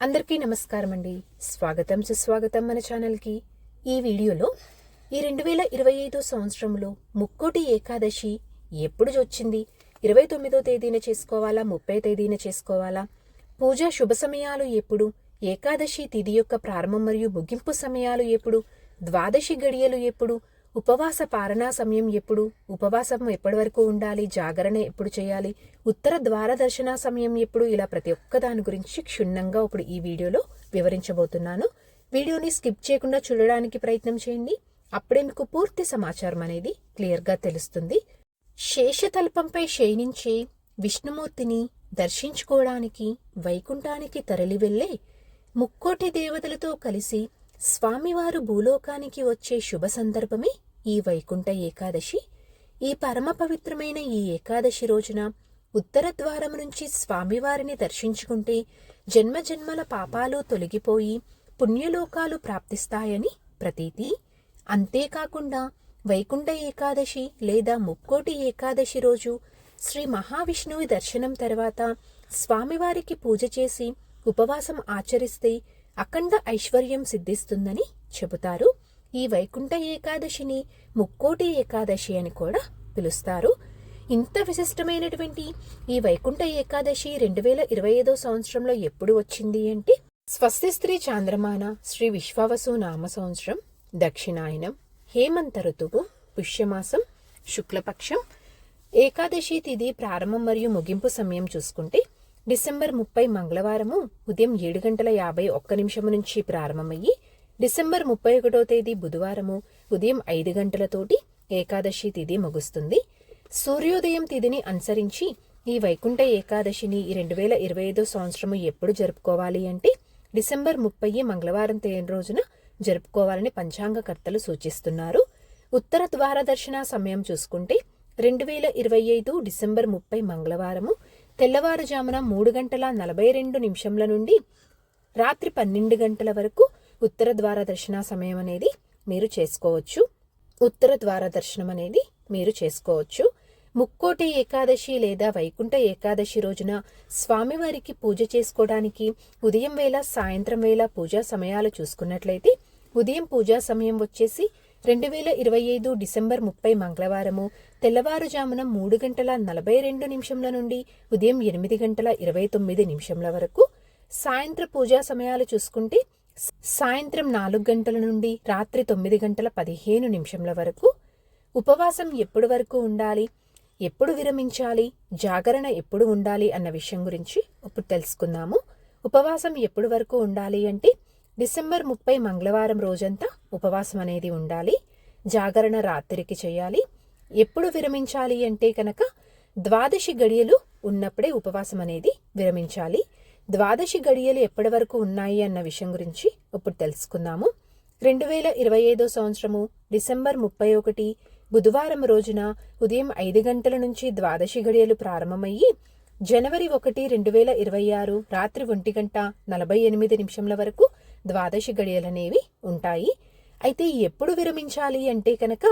అందరికీ నమస్కారం అండి. స్వాగతం సుస్వాగతం మన ఛానల్కి. ఈ వీడియోలో ఈ 2025 సంవత్సరంలో ముక్కోటి ఏకాదశి ఎప్పుడు వచ్చింది, 29వ తేదీన చేసుకోవాలా, 30వ తేదీన చేసుకోవాలా, పూజా శుభ సమయాలు ఎప్పుడు, ఏకాదశి తిథి యొక్క ప్రారంభం మరియు ముగింపు సమయాలు ఎప్పుడు, ద్వాదశి గడియలు ఎప్పుడు, ఉపవాస పారణా సమయం ఎప్పుడు, ఉపవాసం ఎప్పటి వరకు ఉండాలి, జాగరణ ఎప్పుడు చేయాలి, ఉత్తర ద్వార దర్శన సమయం ఎప్పుడు, ఇలా ప్రతి ఒక్క దాని గురించి క్షుణ్ణంగా ఇప్పుడు ఈ వీడియోలో వివరించబోతున్నాను. వీడియోని స్కిప్ చేయకుండా చూడడానికి ప్రయత్నం చేయండి. అప్పుడే మీకు పూర్తి సమాచారం అనేది క్లియర్గా తెలుస్తుంది. శేషతల్పంపై శయనించే విష్ణుమూర్తిని దర్శించుకోవడానికి వైకుంఠానికి తరలి వెళ్లే ముక్కోటి దేవతలతో కలిసి స్వామివారు భూలోకానికి వచ్చే శుభ సందర్భమే ఈ వైకుంఠ ఏకాదశి. ఈ పరమ పవిత్రమైన ఈ ఏకాదశి రోజున ఉత్తర ద్వారం నుంచి స్వామివారిని దర్శించుకుంటే జన్మజన్మల పాపాలు తొలగిపోయి పుణ్యలోకాలు ప్రాప్తిస్తాయని ప్రతీతి. అంతేకాకుండా వైకుంఠ ఏకాదశి లేదా ముక్కోటి ఏకాదశి రోజు శ్రీ మహావిష్ణువు దర్శనం తర్వాత స్వామివారికి పూజ చేసి ఉపవాసం ఆచరిస్తే అఖండ ఐశ్వర్యం సిద్ధిస్తుందని చెబుతారు. ఈ వైకుంఠ ఏకాదశిని ముక్కోటి ఏకాదశి అని కూడా పిలుస్తారు. ఇంత విశిష్టమైనటువంటి ఈ వైకుంఠ ఏకాదశి 2025 సంవత్సరంలో ఎప్పుడు వచ్చింది అంటే, స్వస్తి స్త్రీ చాంద్రమాన శ్రీ విశ్వావసు నామ సంవత్సరం, దక్షిణాయనం, హేమంత ఋతువు, పుష్యమాసం, శుక్లపక్షం, ఏకాదశి తిథి ప్రారంభం మరియు ముగింపు సమయం చూసుకుంటే డిసెంబర్ 30 మంగళవారము ఉదయం 7:51 నుంచి ప్రారంభమయ్యి డిసెంబర్ 31వ తేదీ బుధవారము ఉదయం 5 గంటలతోటి ఏకాదశి తిథి ముగుస్తుంది. సూర్యోదయం తిథిని అనుసరించి ఈ వైకుంఠ ఏకాదశిని 2025 సంవత్సరము ఎప్పుడు జరుపుకోవాలి అంటే డిసెంబర్ 30 మంగళవారం రోజున జరుపుకోవాలని పంచాంగకర్తలు సూచిస్తున్నారు. ఉత్తర ద్వార దర్శన సమయం చూసుకుంటే 2025 డిసెంబర్ 30 మంగళవారము తెల్లవారుజామున 3:42 నుండి రాత్రి 12 గంటల వరకు ఉత్తర ద్వార దర్శన సమయం అనేది మీరు చేసుకోవచ్చు. ఉత్తర ద్వార దర్శనం అనేది మీరు చేసుకోవచ్చు. ముక్కోటి ఏకాదశి లేదా వైకుంఠ ఏకాదశి రోజున స్వామివారికి పూజ చేసుకోవడానికి ఉదయం వేళ సాయంత్రం వేళ పూజా సమయాలు చూసుకున్నట్లయితే ఉదయం పూజా సమయం వచ్చేసి 2025 డిసెంబర్ 30 మంగళవారము తెల్లవారుజామున 3:42 నుండి ఉదయం 8:29 వరకు. సాయంత్ర పూజా సమయాలు చూసుకుంటే సాయంత్రం 4 గంటల నుండి రాత్రి 9:15 వరకు. ఉపవాసం ఎప్పుడు వరకు ఉండాలి, ఎప్పుడు విరమించాలి, జాగరణ ఎప్పుడు ఉండాలి అన్న విషయం గురించి ఇప్పుడు తెలుసుకుందాము. ఉపవాసం ఎప్పుడు వరకు ఉండాలి అంటే డిసెంబర్ 30 మంగళవారం రోజంతా ఉపవాసం అనేది ఉండాలి. జాగరణ రాత్రికి చేయాలి. ఎప్పుడు విరమించాలి అంటే కనుక ద్వాదశి గడియలు ఉన్నప్పుడే ఉపవాసం అనేది విరమించాలి. ద్వాదశి గడియలు ఎప్పటి వరకు ఉన్నాయి అన్న విషయం గురించి ఇప్పుడు తెలుసుకుందాము. 2025 సంవత్సరము డిసెంబర్ 31 బుధవారం రోజున ఉదయం 5 గంటల నుంచి ద్వాదశి గడియలు ప్రారంభమయ్యి జనవరి 1, 2026 రాత్రి 1:48 వరకు ద్వాదశి గడియలనేవి ఉంటాయి. అయితే ఎప్పుడు విరమించాలి అంటే కనుక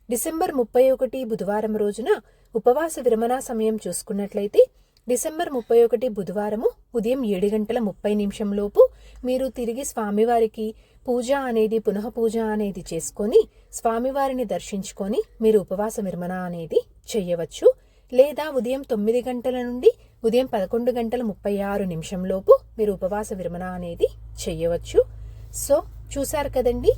డిసెంబర్ 31 బుధవారం రోజున ఉపవాస విరమణ సమయం చూసుకున్నట్లయితే డిసెంబర్ 31 బుధవారము ఉదయం 7:30 లోపు మీరు తిరిగి స్వామివారికి పూజ అనేది పునః పూజ అనేది చేసుకొని స్వామివారిని దర్శించుకొని మీరు ఉపవాస విరమణ అనేది చెయ్యవచ్చు. లేదా ఉదయం 9 గంటల నుండి ఉదయం 11:36 లోపు మీరు ఉపవాస విరమణ అనేది చెయ్యవచ్చు. సో చూసారు కదండి,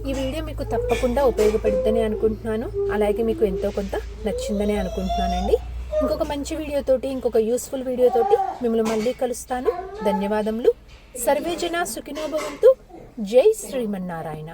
ఈ వీడియో మీకు తప్పకుండా ఉపయోగపడుతుందని అనుకుంటున్నాను. అలాగే మీకు ఎంతో కొంత నచ్చిందని అనుకుంటున్నానండి. ఇంకొక మంచి వీడియోతోటి, ఇంకొక యూస్ఫుల్ వీడియోతోటి మిమ్మల్ని మళ్ళీ కలుస్తాను. ధన్యవాదములు. సర్వే జనా సుఖినో భవంతు. జై శ్రీమన్నారాయణ.